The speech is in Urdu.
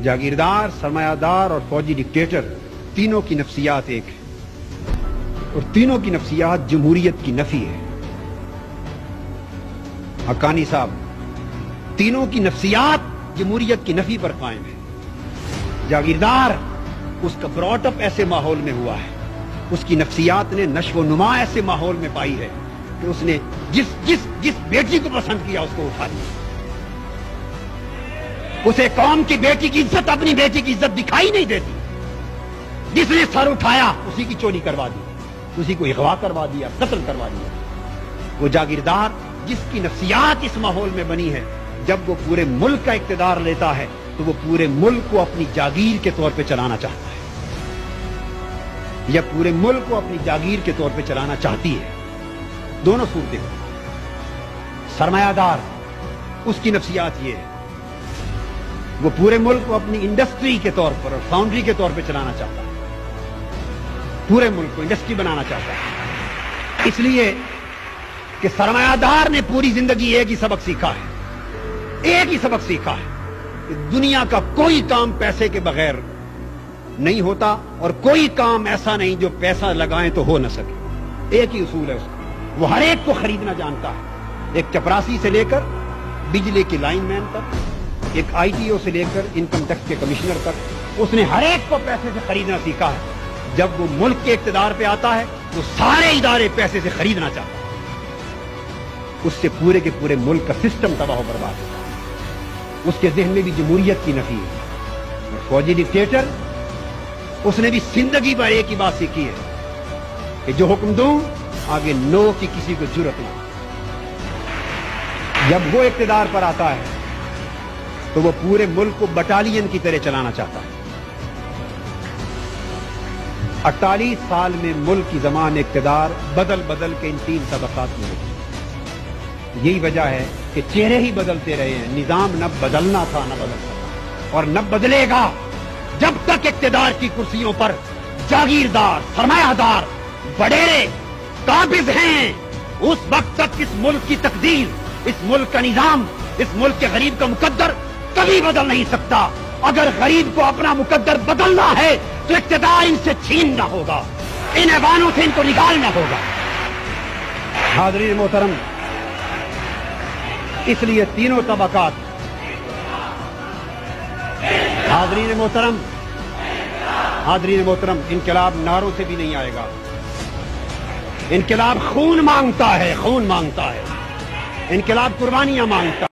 جاگیردار، سرمایہ دار اور فوجی ڈکٹیٹر تینوں کی نفسیات ایک ہے، اور تینوں کی نفسیات جمہوریت کی نفی ہے۔ حقانی صاحب، تینوں کی نفسیات جمہوریت کی نفی پر قائم ہے۔ جاگیردار، اس کا براٹ اپ ایسے ماحول میں ہوا ہے، اس کی نفسیات نے نشو و نما ایسے ماحول میں پائی ہے کہ اس نے جس بیٹی کو پسند کیا اس کو اٹھا لیا۔ اسے قوم کی بیٹی کی عزت اپنی بیٹی کی عزت دکھائی نہیں دیتی۔ جس نے سر اٹھایا اسی کی چوری کروا دی، اسی کو اغوا کروا دیا، قتل کروا دیا۔ وہ جاگیردار جس کی نفسیات اس ماحول میں بنی ہے، جب وہ پورے ملک کا اقتدار لیتا ہے تو وہ پورے ملک کو اپنی جاگیر کے طور پہ چلانا چاہتا ہے، یا پورے ملک کو اپنی جاگیر کے طور پہ چلانا چاہتی ہے۔ دونوں صورتیں۔ سرمایہ دار، اس کی نفسیات یہ ہے، وہ پورے ملک کو اپنی انڈسٹری کے طور پر اور فاؤنڈری کے طور پہ چلانا چاہتا ہے، پورے ملک کو انڈسٹری بنانا چاہتا ہے۔ اس لیے کہ سرمایہ دار نے پوری زندگی ایک ہی سبق سیکھا ہے، ایک ہی سبق سیکھا ہے کہ دنیا کا کوئی کام پیسے کے بغیر نہیں ہوتا، اور کوئی کام ایسا نہیں جو پیسہ لگائیں تو ہو نہ سکے۔ ایک ہی اصول ہے اس کا، وہ ہر ایک کو خریدنا جانتا ہے، ایک چپراسی سے لے کر بجلی کی لائن مین تک، ایک آئی ٹی او سے لے کر انکم ٹیکس کے کمشنر تک، اس نے ہر ایک کو پیسے سے خریدنا سیکھا ہے۔ جب وہ ملک کے اقتدار پہ آتا ہے تو سارے ادارے پیسے سے خریدنا چاہتا ہے، اس سے پورے کے پورے ملک کا سسٹم تباہ و برباد ہوتا ہے۔ اس کے ذہن میں بھی جمہوریت کی نفی ہے۔ اور فوجی ڈکٹیٹر، اس نے بھی زندگی بھر ایک ہی بات سیکھی ہے کہ جو حکم دوں آگے نو کی کسی کو جرأت نہیں۔ جب وہ اقتدار پر آتا ہے تو وہ پورے ملک کو بٹالین کی طرح چلانا چاہتا ہے۔ 48 سال میں ملک کی زمان اقتدار بدل بدل کے ان 3 طبقات میں ہوئی۔ یہی وجہ ہے کہ چہرے ہی بدلتے رہے ہیں، نظام نہ بدلنا تھا نہ بدل سکا، اور نہ بدلے گا جب تک اقتدار کی کرسیوں پر جاگیردار، سرمایہ دار، وڈیرے قابض ہیں۔ اس وقت تک اس ملک کی تقدیر، اس ملک کا نظام، اس ملک کے غریب کا مقدر کبھی بدل نہیں سکتا۔ اگر غریب کو اپنا مقدر بدلنا ہے تو اقتدار ان سے چھیننا ہوگا، ان ایوانوں سے ان کو نکالنا ہوگا۔ حاضرین محترم، اس لیے تینوں طبقات، حاضرین محترم، انقلاب نعروں سے بھی نہیں آئے گا۔ انقلاب خون مانگتا ہے، خون مانگتا ہے، انقلاب قربانیاں مانگتا ہے۔